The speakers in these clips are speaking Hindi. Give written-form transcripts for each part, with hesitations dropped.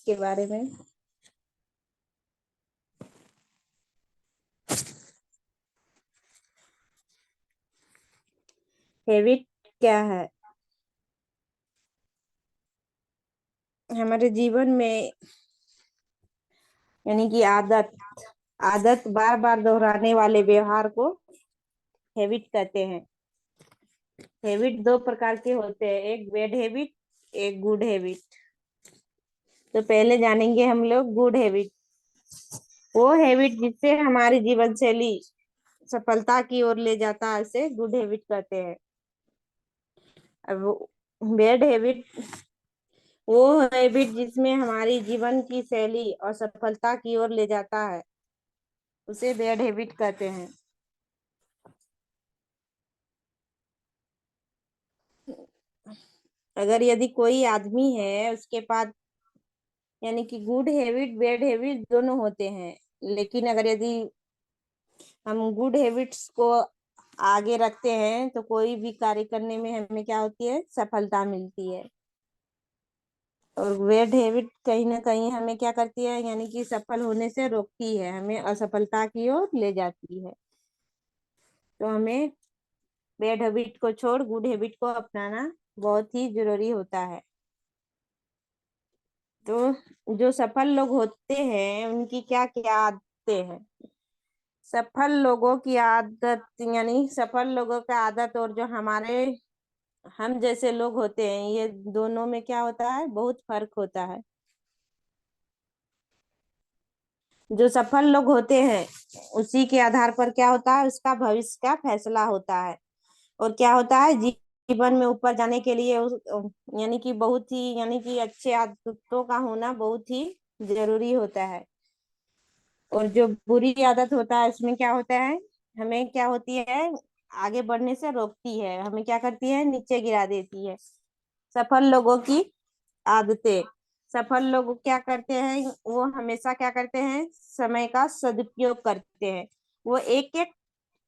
के बारे में। हैबिट क्या है? हमारे जीवन में यानी कि आदत आदत बार बार दोहराने वाले व्यवहार को हैबिट कहते हैं। हैबिट दो प्रकार के होते हैं, एक बैड हैबिट, एक गुड हैबिट। तो पहले जानेंगे हम लोग गुड हैबिट। वो हैबिट जिससे हमारी जीवन शैली सफलता की ओर ले जाता है, उसे गुड हैबिट कहते हैं। अब बैड हैबिट वो हैबिट जिसमें हमारी जीवन की शैली और सफलता की ओर ले जाता है, उसे बैड हैबिट कहते हैं। अगर यदि कोई आदमी है, उसके पास यानी कि गुड हैबिट बैड हैबिट दोनों होते हैं, लेकिन अगर यदि हम गुड हैबिट्स को आगे रखते हैं तो कोई भी कार्य करने में हमें क्या होती है, सफलता मिलती है। और बैड हैबिट कहीं ना कहीं हमें क्या करती है, यानी कि सफल होने से रोकती है, हमें असफलता की ओर ले जाती है। तो हमें बैड हैबिट को छोड़ गुड हैबिट को अपनाना बहुत ही जरूरी होता है। तो जो सफल लोग होते हैं उनकी क्या क्या आदतें हैं? सफल लोगों की आदत यानी सफल लोगों का आदत और जो हमारे हम जैसे लोग होते हैं, ये दोनों में क्या होता है, बहुत फर्क होता है। जो सफल लोग होते हैं उसी के आधार पर क्या होता है, उसका भविष्य का फैसला होता है। और क्या होता है, जीवन में ऊपर जाने के लिए यानी कि बहुत ही यानी कि अच्छे आदतों का होना बहुत ही जरूरी होता है। और जो बुरी आदत होता है उसमें क्या होता है, हमें क्या होती है, आगे बढ़ने से रोकती है, हमें क्या करती है, नीचे गिरा देती है। सफल लोगों की आदतें, सफल लोग क्या करते हैं, वो हमेशा क्या करते हैं, समय का सदुपयोग करते हैं। वो एक एक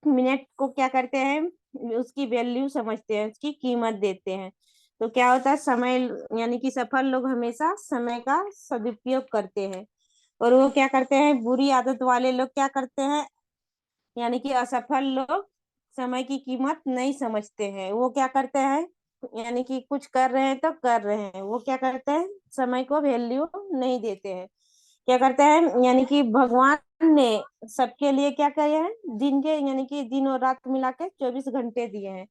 मिनट को क्या करते हैं, उसकी वैल्यू समझते हैं, उसकी कीमत देते हैं। तो क्या होता है, समय यानी कि सफल लोग हमेशा समय का सदुपयोग करते हैं। और वो क्या करते हैं, बुरी आदत वाले लोग क्या करते हैं, यानी कि असफल लोग समय की कीमत नहीं समझते हैं। वो क्या करते हैं, यानी कि कुछ कर रहे हैं तो कर रहे हैं, वो क्या करते हैं, समय को वैल्यू नहीं देते हैं। क्या करते हैं, यानी कि भगवान ने सबके लिए क्या किए हैं, दिन के यानी कि दिन और रात मिला के 24 घंटे दिए हैं।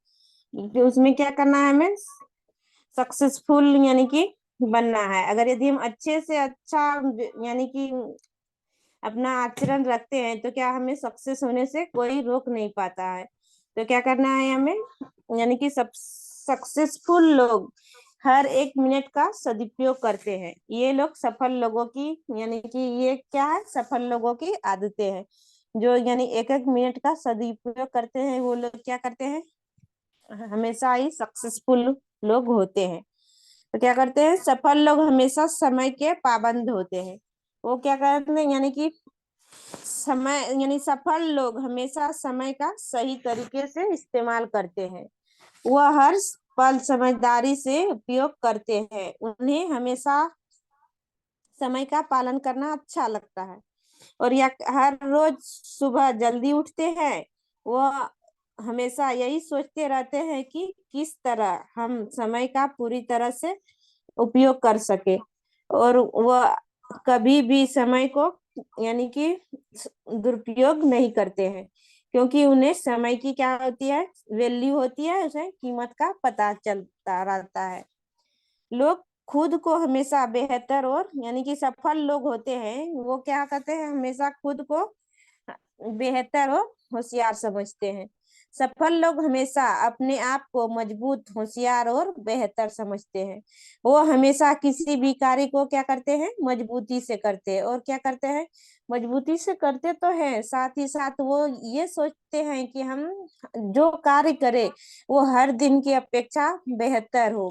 तो उसमें क्या करना है, हमें सक्सेसफुल यानी कि बनना है। अगर यदि हम अच्छे से अच्छा यानी कि अपना आचरण रखते हैं तो क्या हमें सक्सेस होने से कोई रोक नहीं पाता है। तो क्या करना है हमें, यानी कि सब सक्सेसफुल लोग हर एक मिनट का सदुपयोग करते हैं। ये लोग सफल लोगों की यानी कि ये क्या है, सफल लोगों की आदतें हैं। जो यानी एक एक मिनट का सदुपयोग करते हैं, वो लोग क्या करते हैं, हमेशा ही सक्सेसफुल लोग होते हैं। तो क्या करते हैं, सफल लोग हमेशा समय के पाबंद होते हैं। वो क्या करते हैं, यानी कि समय यानी सफल लोग हमेशा समय का सही तरीके से इस्तेमाल करते हैं। वह हर पल समझदारी से उपयोग करते हैं। उन्हें हमेशा समय का पालन करना अच्छा लगता है। और या हर रोज सुबह जल्दी उठते हैं। वह हमेशा यही सोचते रहते हैं कि किस तरह हम समय का पूरी तरह से उपयोग कर सके। और वह कभी भी समय को यानी कि दुरुपयोग नहीं करते हैं, क्योंकि उन्हें समय की क्या होती है, वैल्यू होती है, उसे कीमत का पता चलता रहता है। लोग खुद को हमेशा बेहतर और यानी कि सफल लोग होते हैं, वो क्या करते हैं, हमेशा खुद को बेहतर और होशियार समझते हैं। सफल लोग हमेशा अपने आप को मजबूत, होशियार और बेहतर समझते हैं। वो हमेशा किसी भी कार्य को क्या करते हैं, मजबूती से करते हैं। और क्या करते हैं, मजबूती से करते तो हैं, साथ ही साथ वो ये सोचते हैं कि हम जो कार्य करें वो हर दिन की अपेक्षा बेहतर हो।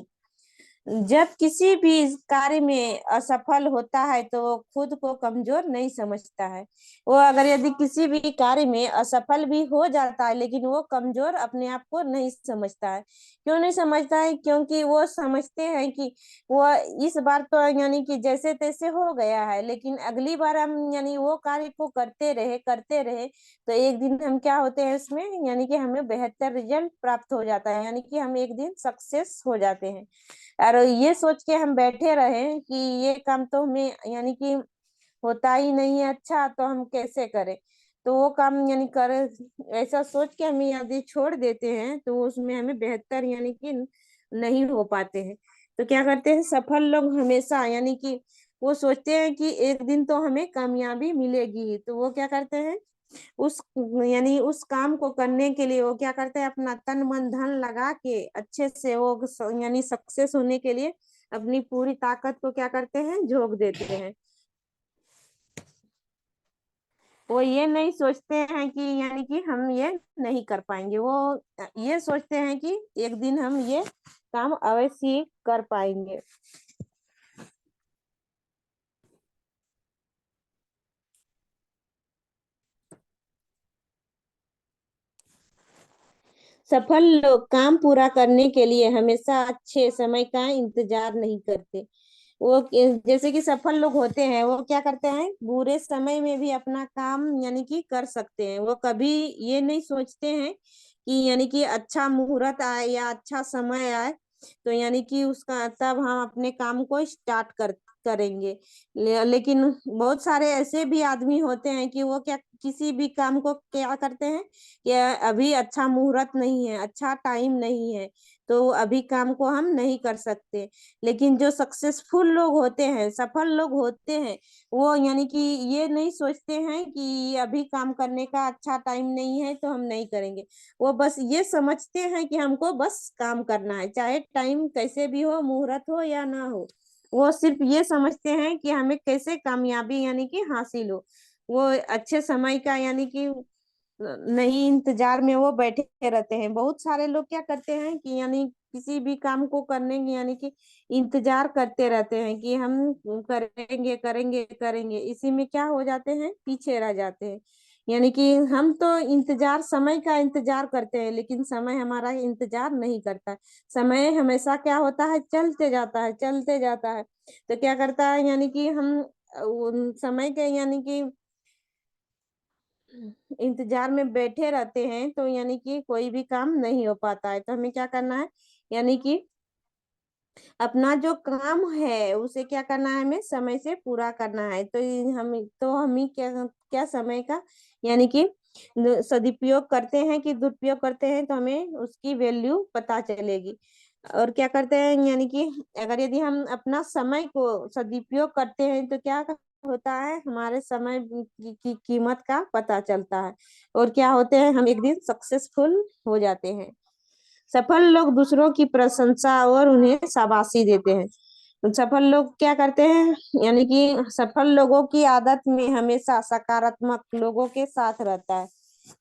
जब किसी भी कार्य में असफल होता है तो वो खुद को कमजोर नहीं समझता है। वो अगर यदि किसी भी कार्य में असफल भी हो जाता है लेकिन वो कमजोर अपने आप को नहीं समझता है। क्यों नहीं समझता है? क्योंकि वो समझते हैं कि वो इस बार तो यानी कि जैसे तैसे हो गया है, लेकिन अगली बार हम यानी वो कार्य को करते रहे तो एक दिन हम क्या होते हैं उसमें, यानी कि हमें बेहतर रिजल्ट प्राप्त हो जाता है, यानी कि हम एक दिन सक्सेस हो जाते हैं। और ये सोच के हम बैठे रहे कि ये काम तो हमें यानी कि होता ही नहीं है अच्छा, तो हम कैसे करें। तो वो काम यानी कर ऐसा सोच के हम यदि छोड़ देते हैं तो उसमें हमें बेहतर यानी कि नहीं हो पाते हैं। तो क्या करते हैं सफल लोग हमेशा यानी कि वो सोचते हैं कि एक दिन तो हमें कामयाबी मिलेगी ही, तो वो क्या करते हैं उस यानी उस काम को करने के लिए वो क्या करते हैं अपना तन मन धन लगा के अच्छे से वो यानी सक्सेस होने के लिए अपनी पूरी ताकत को क्या करते हैं झोंक देते हैं। वो ये नहीं सोचते हैं कि यानी कि हम ये नहीं कर पाएंगे, वो ये सोचते हैं कि एक दिन हम ये काम अवश्य ही कर पाएंगे। सफल लोग काम पूरा करने के लिए हमेशा अच्छे समय का इंतजार नहीं करते। वो जैसे कि सफल लोग होते हैं वो क्या करते हैं बुरे समय में भी अपना काम यानी कि कर सकते हैं। वो कभी ये नहीं सोचते हैं कि यानी कि अच्छा मुहूर्त आए या अच्छा समय आए तो यानी कि उसका तब हम अपने काम को स्टार्ट करेंगे। लेकिन बहुत सारे ऐसे भी आदमी होते हैं कि वो क्या किसी भी काम को क्या करते हैं कि अभी अच्छा मुहूर्त नहीं है, अच्छा टाइम नहीं है, तो अभी काम को हम नहीं कर सकते। लेकिन जो सक्सेसफुल लोग होते हैं, सफल लोग होते हैं, वो यानी कि ये नहीं सोचते हैं कि अभी काम करने का अच्छा टाइम नहीं है तो हम नहीं करेंगे। वो बस ये समझते हैं कि हमको बस काम करना है, चाहे टाइम कैसे भी हो, मुहूर्त हो या ना हो। वो सिर्फ ये समझते हैं कि हमें कैसे कामयाबी यानी कि हासिल हो। वो अच्छे समय का यानी कि नहीं इंतजार में वो बैठे रहते हैं। बहुत सारे लोग क्या करते हैं कि यानी किसी भी काम को करने की यानी कि इंतजार करते रहते हैं कि हम करेंगे करेंगे करेंगे, इसी में क्या हो जाते हैं पीछे रह जाते हैं। यानी कि हम तो इंतजार समय का इंतजार करते हैं लेकिन समय हमारा इंतजार नहीं करता। समय हमेशा क्या होता है चलते जाता है चलते जाता है। तो क्या करता है यानी कि हम उन समय के यानी कि इंतजार में बैठे रहते हैं तो यानी कि कोई भी काम नहीं हो पाता है। तो हमें क्या करना है यानी कि अपना जो काम है उसे क्या करना है हमें समय से पूरा करना है। तो हम ही क्या क्या समय का यानी कि सदुपयोग करते हैं कि दुरुपयोग करते हैं तो हमें उसकी वैल्यू पता चलेगी। और क्या करते हैं यानी कि अगर यदि हम अपना समय को सदुपयोग करते हैं तो क्या होता है हमारे समय की कीमत का पता चलता है। और क्या होते हैं हम एक दिन सक्सेसफुल हो जाते हैं। सफल लोग दूसरों की प्रशंसा और उन्हें शाबाशी देते हैं। सफल लोग क्या करते हैं यानी कि सफल लोगों की आदत में हमेशा सकारात्मक लोगों के साथ रहता है।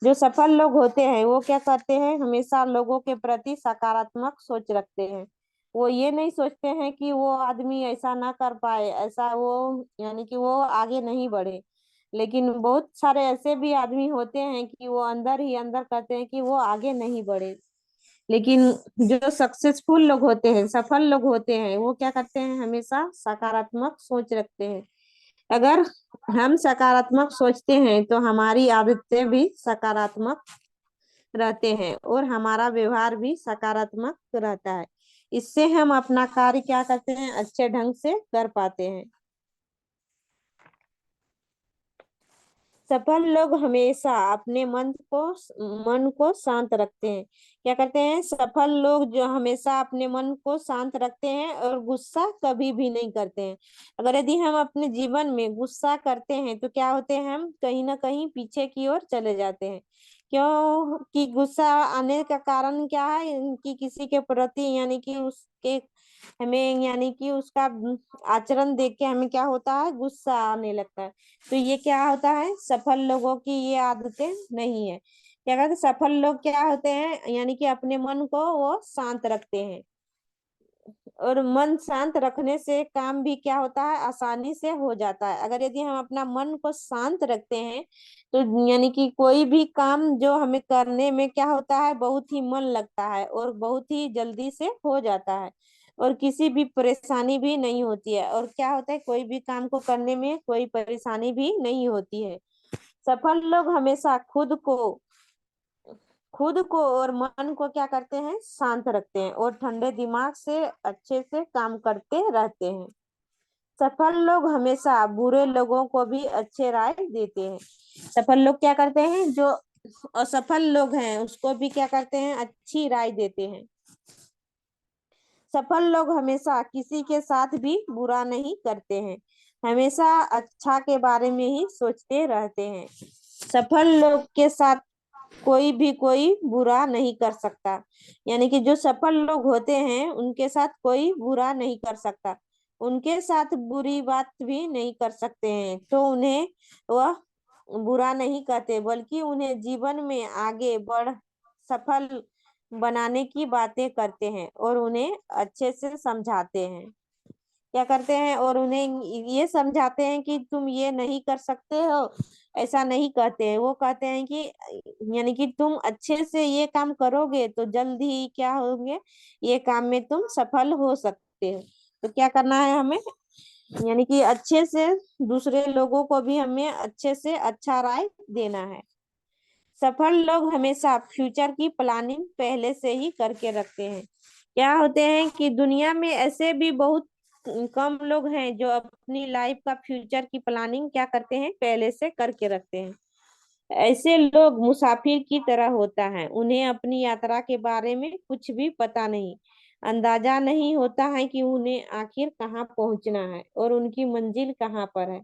जो सफल लोग होते हैं वो क्या करते हैं हमेशा लोगों के प्रति सकारात्मक सोच रखते हैं। वो ये नहीं सोचते हैं कि वो आदमी ऐसा ना कर पाए, ऐसा वो यानी कि वो आगे नहीं बढ़े। लेकिन बहुत सारे ऐसे भी आदमी होते हैं कि वो अंदर ही अंदर करते हैं कि वो आगे नहीं बढ़े। लेकिन जो सक्सेसफुल लोग होते हैं, सफल लोग होते हैं, वो क्या करते हैं हमेशा सकारात्मक सोच रखते हैं। अगर हम सकारात्मक सोचते हैं तो हमारी आदतें भी सकारात्मक रहते हैं और हमारा व्यवहार भी सकारात्मक रहता है। इससे हम अपना कार्य क्या करते हैं अच्छे ढंग से कर पाते हैं। सफल लोग हमेशा अपने मन को शांत रखते हैं। क्या करते हैं सफल लोग जो हमेशा अपने मन को शांत रखते हैं और गुस्सा कभी भी नहीं करते हैं। अगर यदि हम अपने जीवन में गुस्सा करते हैं तो क्या होते हैं हम कहीं ना कहीं पीछे की ओर चले जाते हैं। क्यों कि गुस्सा आने का कारण क्या है कि किसी के प्रति यानी कि उसके हमें यानी कि उसका आचरण देख के हमें क्या होता है गुस्सा आने लगता है। तो ये क्या होता है सफल लोगों की ये आदतें नहीं है। क्या कहते हैं सफल लोग क्या होते हैं यानी कि अपने मन को वो शांत रखते हैं। और मन शांत रखने से काम भी क्या होता है, आसानी से हो जाता है। अगर यदि हम अपना मन को शांत रखते हैं तो यानी कि कोई भी काम जो हमें करने में क्या होता है, बहुत ही मन लगता है और बहुत ही जल्दी से हो जाता है, और किसी भी परेशानी भी नहीं होती है, और क्या होता है, कोई भी काम को करने में कोई परेशानी भी नहीं होती है। सफल लोग हमेशा खुद को और मन को क्या करते हैं, शांत रखते हैं और ठंडे दिमाग से अच्छे से काम करते रहते हैं। सफल लोग हमेशा बुरे लोगों को भी अच्छे राय देते हैं। सफल लोग क्या करते हैं, जो असफल लोग हैं उसको भी क्या करते हैं, अच्छी राय देते हैं। सफल लोग हमेशा किसी के साथ भी बुरा नहीं करते हैं, हमेशा अच्छा के बारे में ही सोचते रहते हैं। सफल लोग के साथ कोई बुरा नहीं कर सकता, यानी कि जो सफल लोग होते हैं उनके साथ कोई बुरा नहीं कर सकता, उनके साथ बुरी बात भी नहीं कर सकते हैं, तो उन्हें वह बुरा नहीं कहते, बल्कि उन्हें जीवन में आगे बढ़ सफल बनाने की बातें करते हैं और उन्हें अच्छे से समझाते हैं। क्या करते हैं, और उन्हें ये समझाते हैं कि तुम ये नहीं कर सकते हो, ऐसा नहीं कहते हैं। वो कहते हैं कि यानी कि तुम अच्छे से ये काम करोगे तो जल्द ही क्या होंगे, ये काम में तुम सफल हो सकते हो। तो क्या करना है हमें, यानी कि अच्छे से दूसरे लोगों को भी हमें अच्छे से अच्छा राय देना है। सफल लोग हमेशा फ्यूचर की प्लानिंग पहले से ही करके रखते हैं। क्या होते हैं कि दुनिया में ऐसे भी बहुत कम लोग हैं जो अपनी लाइफ का फ्यूचर की प्लानिंग क्या करते हैं, पहले से करके रखते हैं। ऐसे लोग मुसाफिर की तरह होता है, उन्हें अपनी यात्रा के बारे में कुछ भी पता नहीं, अंदाजा नहीं होता है कि उन्हें आखिर कहाँ पहुंचना है और उनकी मंजिल कहाँ पर है।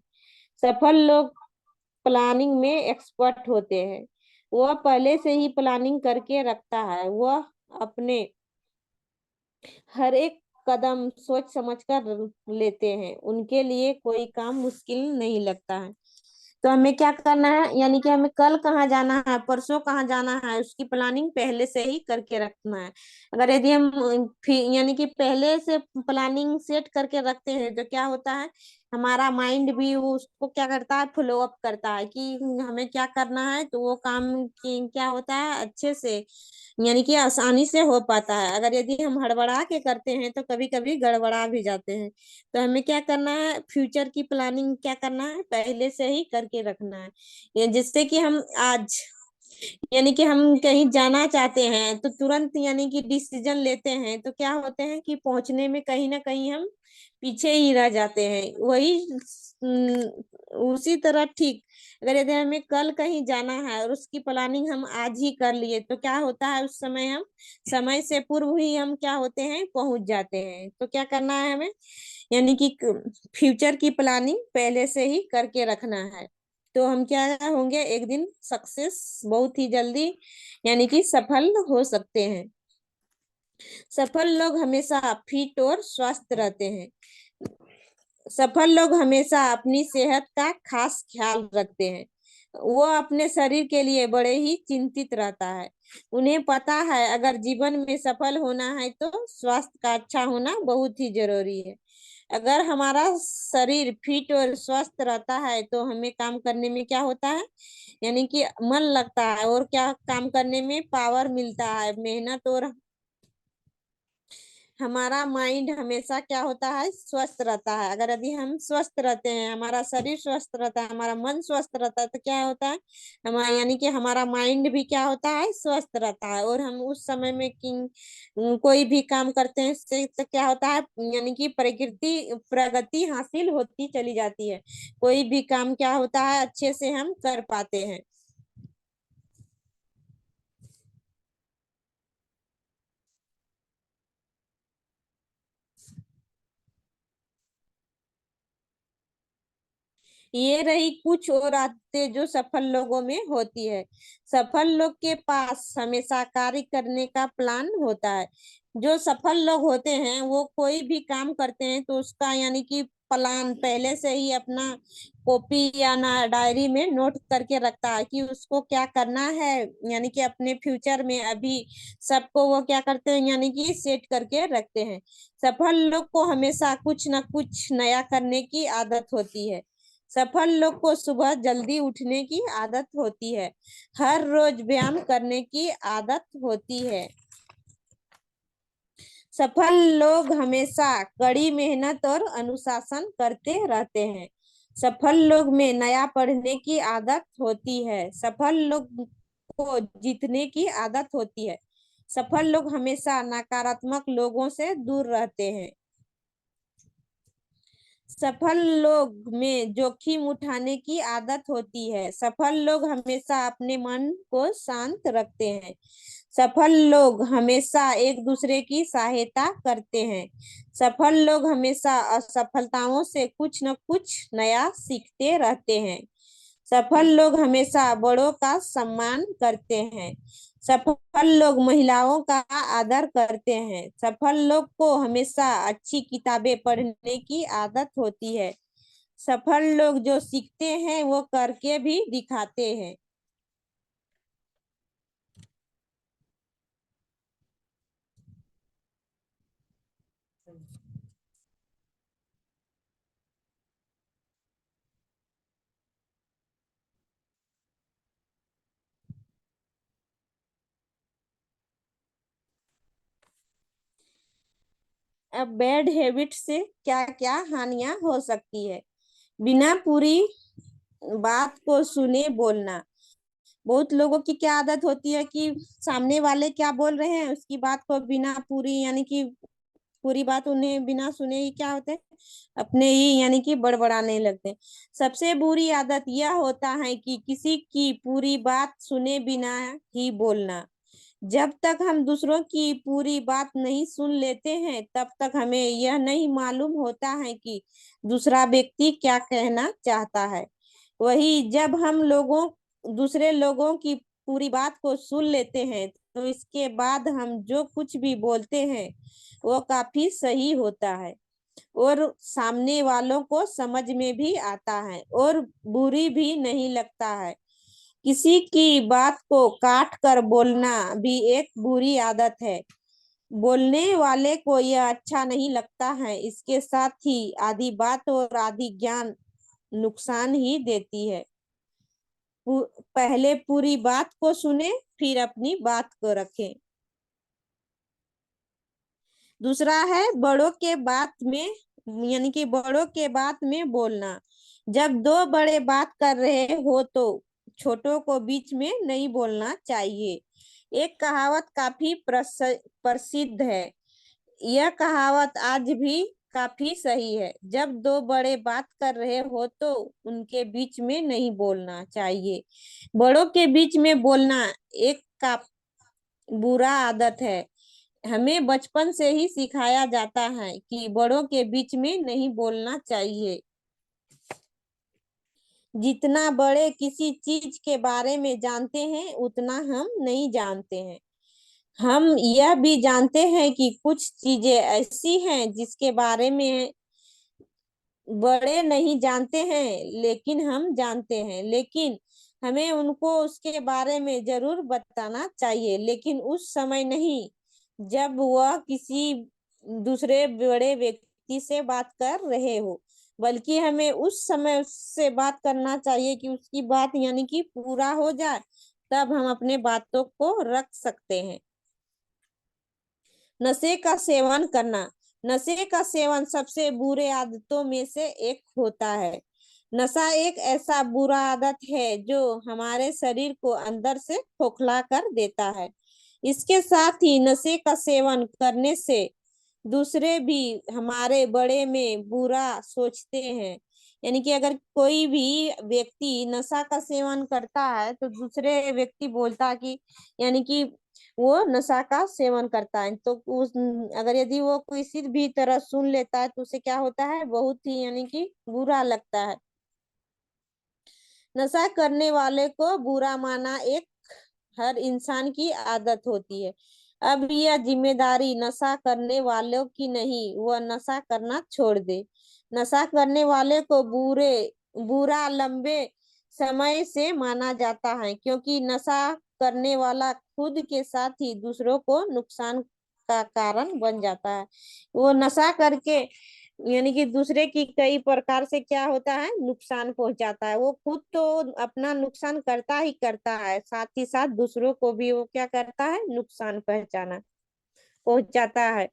सफल लोग प्लानिंग में एक्सपर्ट होते हैं, वह पहले से ही प्लानिंग करके रखता है, वह अपने हर एक कदम सोच समझ कर लेते हैं, उनके लिए कोई काम मुश्किल नहीं लगता है। तो हमें क्या करना है, यानी कि हमें कल कहाँ जाना है, परसों कहाँ जाना है, उसकी प्लानिंग पहले से ही करके रखना है। अगर यदि हम यानी कि पहले से प्लानिंग सेट करके रखते हैं तो क्या होता है, हमारा माइंड भी वो उसको क्या करता है, फॉलो अप करता है कि हमें क्या करना है, तो वो काम की क्या होता है, अच्छे से यानी कि आसानी से हो पाता है। अगर यदि हम हड़बड़ा के करते हैं तो कभी कभी गड़बड़ा भी जाते हैं। तो हमें क्या करना है, फ्यूचर की प्लानिंग क्या करना है, पहले से ही करके रखना है, ये जिससे कि हम आज यानी कि हम कहीं जाना चाहते हैं तो तुरंत यानी कि डिसीजन लेते हैं, तो क्या होते हैं कि पहुंचने में कहीं ना कहीं हम पीछे ही रह जाते हैं। वही उसी तरह ठीक, अगर यदि हमें कल कहीं जाना है और उसकी प्लानिंग हम आज ही कर लिए तो क्या होता है, उस समय हम समय से पूर्व ही हम क्या होते हैं, पहुंच जाते हैं। तो क्या करना है हमें, यानी कि फ्यूचर की प्लानिंग पहले से ही करके रखना है, तो हम क्या होंगे, एक दिन सक्सेस बहुत ही जल्दी यानी कि सफल हो सकते हैं। सफल लोग हमेशा फिट और स्वस्थ रहते हैं। सफल लोग हमेशा अपनी सेहत का खास ख्याल रखते हैं, वो अपने शरीर के लिए बड़े ही चिंतित रहता है। उन्हें पता है अगर जीवन में सफल होना है तो स्वास्थ्य का अच्छा होना बहुत ही जरूरी है। अगर हमारा शरीर फिट और स्वस्थ रहता है तो हमें काम करने में क्या होता है, यानी कि मन लगता है, और क्या काम करने में पावर मिलता है, मेहनत, और हमारा माइंड हमेशा क्या होता है, स्वस्थ रहता है। अगर यदि हम स्वस्थ रहते हैं, हमारा शरीर स्वस्थ रहता है, हमारा मन स्वस्थ रहता है, तो क्या होता है, हमारा यानी कि हमारा माइंड भी क्या होता है, स्वस्थ रहता है, और हम उस समय में कोई भी काम करते हैं इससे तो क्या होता है, यानी कि प्रगति हासिल होती चली जाती है, कोई भी काम क्या होता है, अच्छे से हम कर पाते हैं। ये रही कुछ और आदतें जो सफल लोगों में होती है। सफल लोग के पास हमेशा कार्य करने का प्लान होता है। जो सफल लोग होते हैं वो कोई भी काम करते हैं तो उसका यानी कि प्लान पहले से ही अपना कॉपी या ना डायरी में नोट करके रखता है कि उसको क्या करना है, यानी कि अपने फ्यूचर में अभी सबको वो क्या करते हैं, यानी कि सेट करके रखते हैं। सफल लोग को हमेशा कुछ ना कुछ नया करने की आदत होती है। सफल लोग को सुबह जल्दी उठने की आदत होती है। हर रोज व्यायाम करने की आदत होती है। सफल लोग हमेशा कड़ी मेहनत और अनुशासन करते रहते हैं। सफल लोग में नया पढ़ने की आदत होती है। सफल लोग को जीतने की आदत होती है। सफल लोग हमेशा नकारात्मक लोगों से दूर रहते हैं। सफल लोग में जोखिम उठाने की आदत होती है। सफल लोग हमेशा अपने मन को शांत रखते हैं। सफल लोग हमेशा एक दूसरे की सहायता करते हैं। सफल लोग हमेशा असफलताओं से कुछ न कुछ नया सीखते रहते हैं। सफल लोग हमेशा बड़ों का सम्मान करते हैं। सफल लोग महिलाओं का आदर करते हैं। सफल लोग को हमेशा अच्छी किताबें पढ़ने की आदत होती है। सफल लोग जो सीखते हैं वो करके भी दिखाते हैं। अब बैड हैबिट से क्या क्या हानियां हो सकती है। बिना पूरी बात को सुने बोलना। बहुत लोगों की क्या आदत होती है कि सामने वाले क्या बोल रहे हैं उसकी बात को बिना पूरी, यानी कि पूरी बात उन्हें बिना सुने ही क्या होते हैं, अपने ही यानी कि बड़बड़ाने लगते हैं। सबसे बुरी आदत यह होता है कि किसी की पूरी बात सुने बिना ही बोलना। जब तक हम दूसरों की पूरी बात नहीं सुन लेते हैं तब तक हमें यह नहीं मालूम होता है कि दूसरा व्यक्ति क्या कहना चाहता है। वही जब हम लोगों दूसरे लोगों की पूरी बात को सुन लेते हैं तो इसके बाद हम जो कुछ भी बोलते हैं वो काफी सही होता है और सामने वालों को समझ में भी आता है और बुरी भी नहीं लगता है। किसी की बात को काट कर बोलना भी एक बुरी आदत है। बोलने वाले को यह अच्छा नहीं लगता है। इसके साथ ही आधी बात और आधी ज्ञान नुकसान ही देती है। पहले पूरी बात को सुने फिर अपनी बात को रखें। दूसरा है बड़ों के बात में, यानी कि बड़ों के बात में बोलना। जब दो बड़े बात कर रहे हो तो छोटों को बीच में नहीं बोलना चाहिए। एक कहावत काफी प्रसिद्ध है। यह कहावत आज भी काफी सही है। जब दो बड़े बात कर रहे हो तो उनके बीच में नहीं बोलना चाहिए। बड़ों के बीच में बोलना एक का बुरा आदत है। हमें बचपन से ही सिखाया जाता है कि बड़ों के बीच में नहीं बोलना चाहिए। जितना बड़े किसी चीज के बारे में जानते हैं उतना हम नहीं जानते हैं। हम यह भी जानते हैं कि कुछ चीजें ऐसी हैं जिसके बारे में बड़े नहीं जानते हैं लेकिन हम जानते हैं, लेकिन हमें उनको उसके बारे में जरूर बताना चाहिए, लेकिन उस समय नहीं जब वह किसी दूसरे बड़े व्यक्ति से बात कर रहे हो, बल्कि हमें उस समय उससे बात करना चाहिए कि उसकी बात यानी कि पूरा हो जाए, तब हम अपने बातों को रख सकते हैं। नशे का सेवन करना। नशे का सेवन सबसे बुरे आदतों में से एक होता है। नशा एक ऐसा बुरा आदत है जो हमारे शरीर को अंदर से खोखला कर देता है। इसके साथ ही नशे का सेवन करने से दूसरे भी हमारे बड़े में बुरा सोचते हैं। यानी कि अगर कोई भी व्यक्ति नशा का सेवन करता है तो दूसरे व्यक्ति बोलता है कि, यानी कि वो नशा का सेवन करता है, तो उस अगर यदि वो किसी भी तरह सुन लेता है तो उसे क्या होता है, बहुत ही यानी कि बुरा लगता है। नशा करने वाले को बुरा माना एक हर इंसान की आदत होती है। अब यह जिम्मेदारी नशा करने वालों की नहीं, वह नशा करना छोड़ दे। नशा करने वाले को बुरा लंबे समय से माना जाता है, क्योंकि नशा करने वाला खुद के साथ ही दूसरों को नुकसान का कारण बन जाता है। वो नशा करके यानी कि दूसरे की कई प्रकार से क्या होता है, नुकसान पहुंचाता है। वो खुद तो अपना नुकसान करता ही करता है, साथ ही साथ दूसरों को भी वो क्या करता है, नुकसान पहुंचाता है।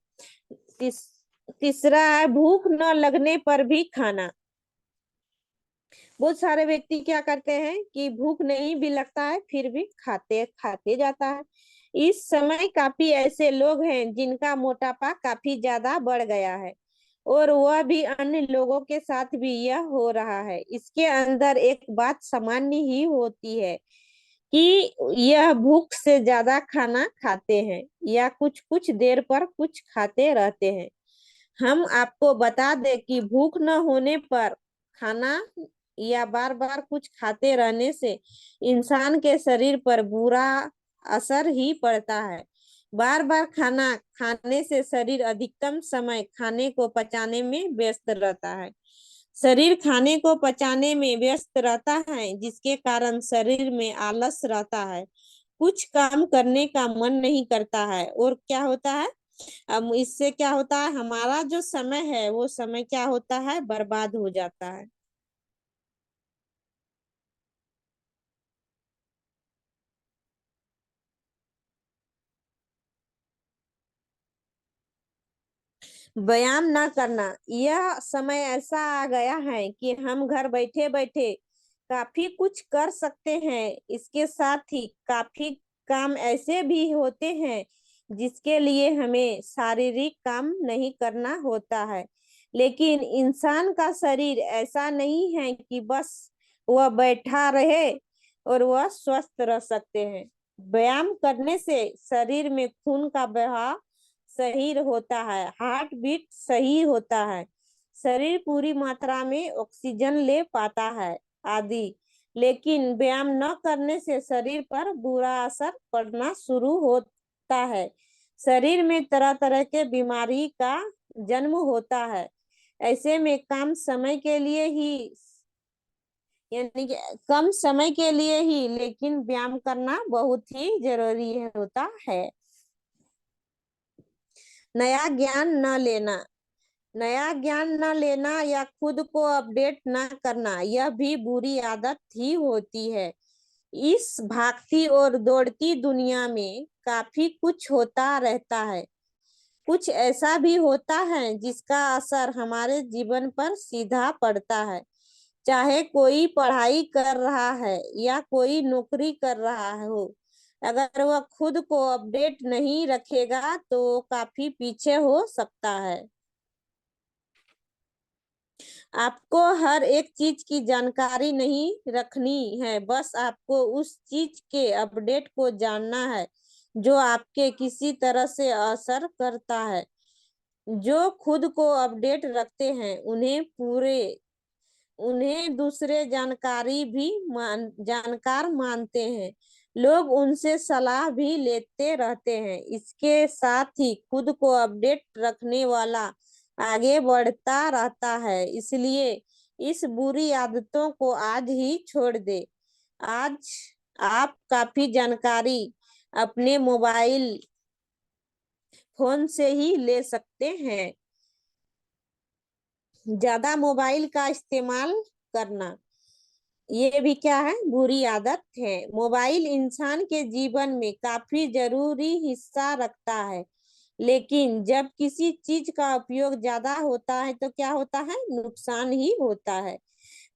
तीस, तीसरा है भूख न लगने पर भी खाना। बहुत सारे व्यक्ति क्या करते हैं कि भूख नहीं भी लगता है फिर भी खाते खाते जाता है। इस समय काफी ऐसे लोग हैं जिनका मोटापा काफी ज्यादा बढ़ गया है, और वह भी अन्य लोगों के साथ भी यह हो रहा है। इसके अंदर एक बात सामान्य ही होती है कि यह भूख से ज्यादा खाना खाते हैं या कुछ कुछ देर पर कुछ खाते रहते हैं। हम आपको बता दें कि भूख न होने पर खाना या बार बार कुछ खाते रहने से इंसान के शरीर पर बुरा असर ही पड़ता है। बार बार खाना खाने से शरीर अधिकतम समय खाने को पचाने में व्यस्त रहता है। शरीर खाने को पचाने में व्यस्त रहता है, जिसके कारण शरीर में आलस रहता है, कुछ काम करने का मन नहीं करता है, और क्या होता है, अब इससे क्या होता है, हमारा जो समय है वो समय क्या होता है, बर्बाद हो जाता है। व्यायाम ना करना, यह समय ऐसा आ गया है कि हम घर बैठे बैठे काफी कुछ कर सकते हैं। इसके साथ ही काफी काम ऐसे भी होते हैं जिसके लिए हमें शारीरिक काम नहीं करना होता है। लेकिन इंसान का शरीर ऐसा नहीं है कि बस वह बैठा रहे और वह स्वस्थ रह सकते हैं। व्यायाम करने से शरीर में खून का बहाव सही होता है, हार्ट बीट सही होता है, शरीर पूरी मात्रा में ऑक्सीजन ले पाता है आदि। लेकिन व्यायाम न करने से शरीर पर बुरा असर पड़ना शुरू होता है। शरीर में तरह तरह के बीमारी का जन्म होता है। ऐसे में कम समय के लिए ही यानी कि कम समय के लिए ही लेकिन व्यायाम करना बहुत ही जरूरी होता है। नया ज्ञान न लेना, नया ज्ञान न लेना या खुद को अपडेट न करना, यह भी बुरी आदत ही होती है। इस भागती और दौड़ती दुनिया में काफी कुछ होता रहता है। कुछ ऐसा भी होता है जिसका असर हमारे जीवन पर सीधा पड़ता है। चाहे कोई पढ़ाई कर रहा है या कोई नौकरी कर रहा हो, अगर वह खुद को अपडेट नहीं रखेगा तो वो काफी पीछे हो सकता है। आपको हर एक चीज की जानकारी नहीं रखनी है, बस आपको उस चीज के अपडेट को जानना है जो आपके किसी तरह से असर करता है। जो खुद को अपडेट रखते हैं उन्हें दूसरे जानकार मानते हैं। लोग उनसे सलाह भी लेते रहते हैं। इसके साथ ही खुद को अपडेट रखने वाला आगे बढ़ता रहता है। इसलिए इस बुरी आदतों को आज ही छोड़ दे। आज आप काफी जानकारी अपने मोबाइल फोन से ही ले सकते हैं। ज्यादा मोबाइल का इस्तेमाल करना, ये भी क्या है, बुरी आदत है। मोबाइल इंसान के जीवन में काफी जरूरी हिस्सा रखता है, लेकिन जब किसी चीज का उपयोग ज्यादा होता है तो क्या होता है, नुकसान ही होता है।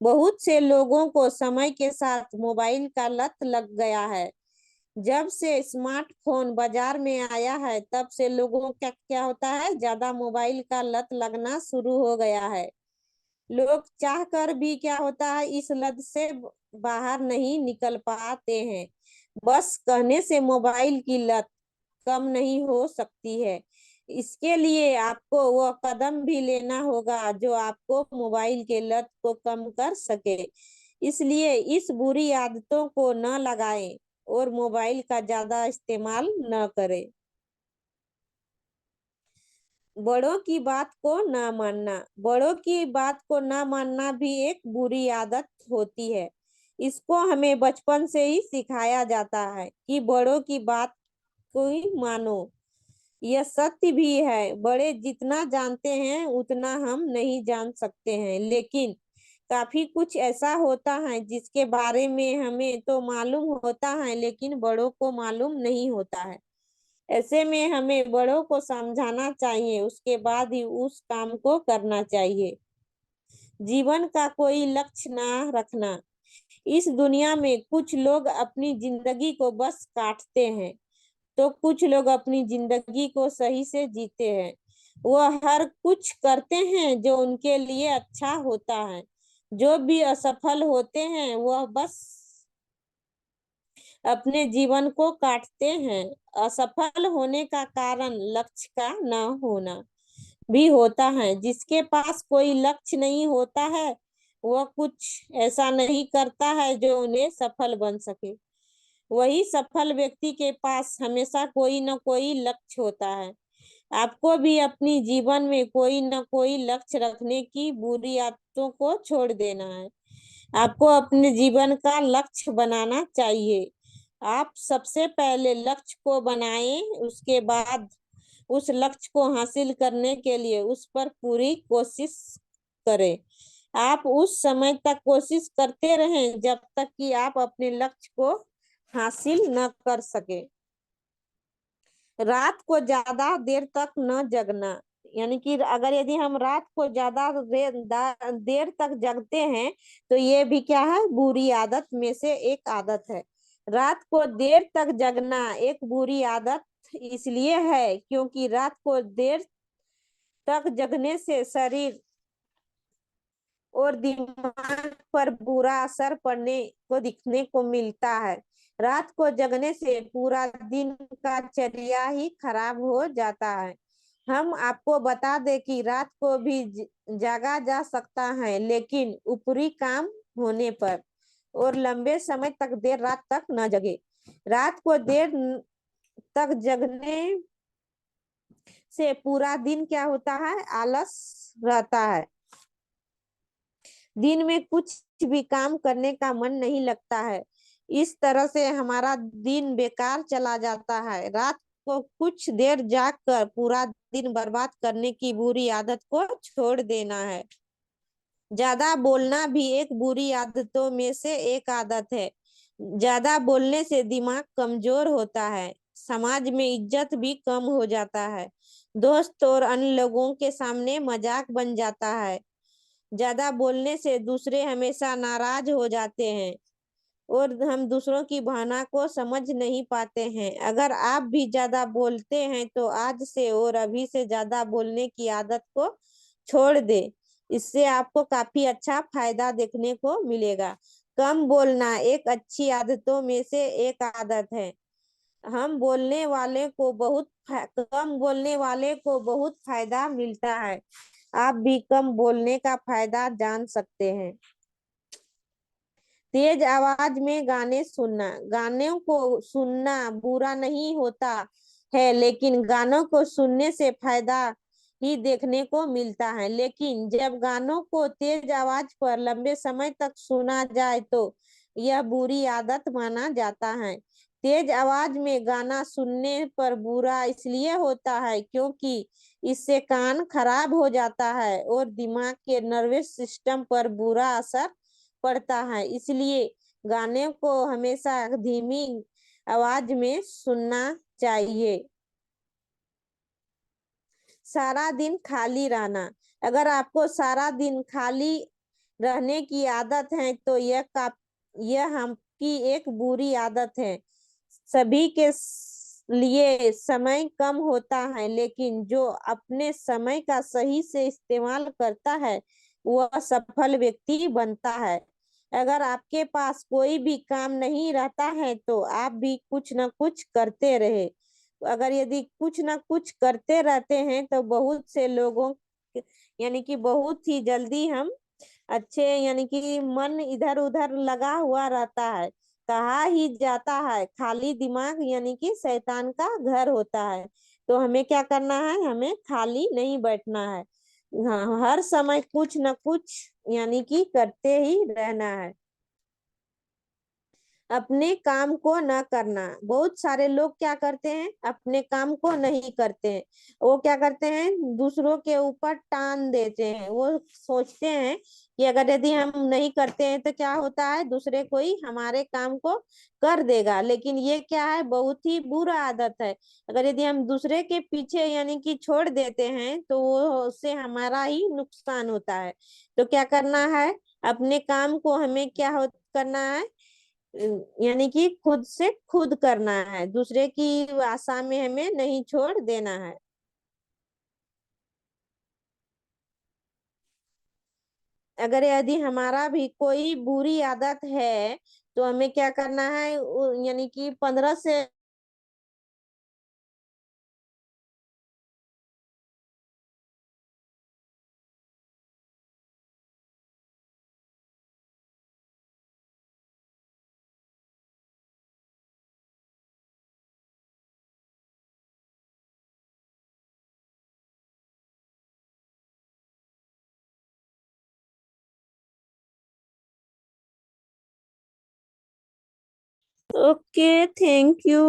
बहुत से लोगों को समय के साथ मोबाइल का लत लग गया है। जब से स्मार्टफोन बाजार में आया है तब से लोगों का क्या होता है, ज्यादा मोबाइल का लत लगना शुरू हो गया है। लोग चाह कर भी क्या होता है, इस लत से बाहर नहीं निकल पाते हैं। बस कहने से मोबाइल की लत कम नहीं हो सकती है। इसके लिए आपको वह कदम भी लेना होगा जो आपको मोबाइल के लत को कम कर सके। इसलिए इस बुरी आदतों को न लगाएं और मोबाइल का ज्यादा इस्तेमाल न करें। बड़ों की बात को ना मानना, बड़ों की बात को ना मानना भी एक बुरी आदत होती है। इसको हमें बचपन से ही सिखाया जाता है कि बड़ों की बात को ही मानो। यह सत्य भी है, बड़े जितना जानते हैं उतना हम नहीं जान सकते हैं, लेकिन काफी कुछ ऐसा होता है जिसके बारे में हमें तो मालूम होता है लेकिन बड़ों को मालूम नहीं होता है। ऐसे में हमें बड़ों को समझाना चाहिए, उसके बाद ही उस काम को करना चाहिए। जीवन का कोई लक्ष्य ना रखना। इस दुनिया में कुछ लोग अपनी जिंदगी को बस काटते हैं, तो कुछ लोग अपनी जिंदगी को सही से जीते हैं। वह हर कुछ करते हैं जो उनके लिए अच्छा होता है। जो भी असफल होते हैं वह बस अपने जीवन को काटते हैं। असफल होने का कारण लक्ष्य का न होना भी होता है। जिसके पास कोई लक्ष्य नहीं होता है वह कुछ ऐसा नहीं करता है जो उन्हें सफल बन सके। वही सफल व्यक्ति के पास हमेशा कोई न कोई लक्ष्य होता है। आपको भी अपनी जीवन में कोई न कोई लक्ष्य रखने की बुरी आदतों को छोड़ देना है। आपको अपने जीवन का लक्ष्य बनाना चाहिए। आप सबसे पहले लक्ष्य को बनाएं, उसके बाद उस लक्ष्य को हासिल करने के लिए उस पर पूरी कोशिश करें। आप उस समय तक कोशिश करते रहें जब तक कि आप अपने लक्ष्य को हासिल न कर सके। रात को ज्यादा देर तक न जगना, यानी कि अगर यदि हम रात को ज्यादा देर तक जगते हैं तो ये भी क्या है, बुरी आदत में से एक आदत है। रात को देर तक जगना एक बुरी आदत इसलिए है क्योंकि रात को देर तक जगने से शरीर और दिमाग पर बुरा असर पड़ने को दिखने को मिलता है। रात को जगने से पूरा दिन का चर्या ही खराब हो जाता है। हम आपको बता दें कि रात को भी जागा जा सकता है, लेकिन ऊपरी काम होने पर, और लंबे समय तक देर रात तक न जगे। रात को देर तक जगने से पूरा दिन क्या होता है, आलस रहता है। दिन में कुछ भी काम करने का मन नहीं लगता है। इस तरह से हमारा दिन बेकार चला जाता है। रात को कुछ देर जागकर पूरा दिन बर्बाद करने की बुरी आदत को छोड़ देना है। ज्यादा बोलना भी एक बुरी आदतों में से एक आदत है। ज्यादा बोलने से दिमाग कमजोर होता है, समाज में इज्जत भी कम हो जाता है, दोस्त और अन्य लोगों के सामने मजाक बन जाता है। ज्यादा बोलने से दूसरे हमेशा नाराज हो जाते हैं और हम दूसरों की भावना को समझ नहीं पाते हैं। अगर आप भी ज्यादा बोलते हैं तो आज से और अभी से ज्यादा बोलने की आदत को छोड़ दे। इससे आपको काफी अच्छा फायदा देखने को मिलेगा। कम बोलना एक अच्छी आदतों में से एक आदत है। हम बोलने वाले को बहुत कम बोलने वाले को बहुत फायदा मिलता है। आप भी कम बोलने का फायदा जान सकते हैं। तेज आवाज में गाने सुनना, गानों को सुनना बुरा नहीं होता है, लेकिन गानों को सुनने से फायदा ही देखने को मिलता है। लेकिन जब गानों को तेज आवाज पर लंबे समय तक सुना जाए तो यह बुरी आदत माना जाता है। तेज आवाज में गाना सुनने पर बुरा इसलिए होता है क्योंकि इससे कान खराब हो जाता है और दिमाग के नर्वस सिस्टम पर बुरा असर पड़ता है। इसलिए गाने को हमेशा धीमी आवाज में सुनना चाहिए। सारा दिन खाली रहना, अगर आपको सारा दिन खाली रहने की आदत है तो यह आपकी एक बुरी आदत है। सभी के लिए समय कम होता है, लेकिन जो अपने समय का सही से इस्तेमाल करता है वह सफल व्यक्ति बनता है। अगर आपके पास कोई भी काम नहीं रहता है तो आप भी कुछ न कुछ करते रहे। अगर यदि कुछ ना कुछ करते रहते हैं तो बहुत से लोगों, यानी कि बहुत ही जल्दी हम अच्छे, यानी कि मन इधर उधर लगा हुआ रहता है, कहा ही जाता है खाली दिमाग यानी कि शैतान का घर होता है। तो हमें क्या करना है, हमें खाली नहीं बैठना है। हाँ, हर समय कुछ न कुछ यानी कि करते ही रहना है। अपने काम को न करना, बहुत सारे लोग क्या करते हैं, अपने काम को नहीं करते हैं। वो क्या करते हैं, दूसरों के ऊपर टान देते हैं। वो सोचते हैं कि अगर यदि हम नहीं करते हैं तो क्या होता है, दूसरे कोई हमारे काम को कर देगा। लेकिन ये क्या है, बहुत ही बुरा आदत है। अगर यदि हम दूसरे के पीछे यानी कि छोड़ देते हैं तो वो उससे हमारा ही नुकसान होता है। तो क्या करना है, अपने काम को हमें करना है, यानी कि खुद से खुद करना है, दूसरे की आशा में हमें नहीं छोड़ देना है। अगर यदि हमारा भी कोई बुरी आदत है तो हमें क्या करना है, यानी कि 15 से ओके, थैंक यू।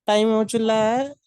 टाइम हो चुका है।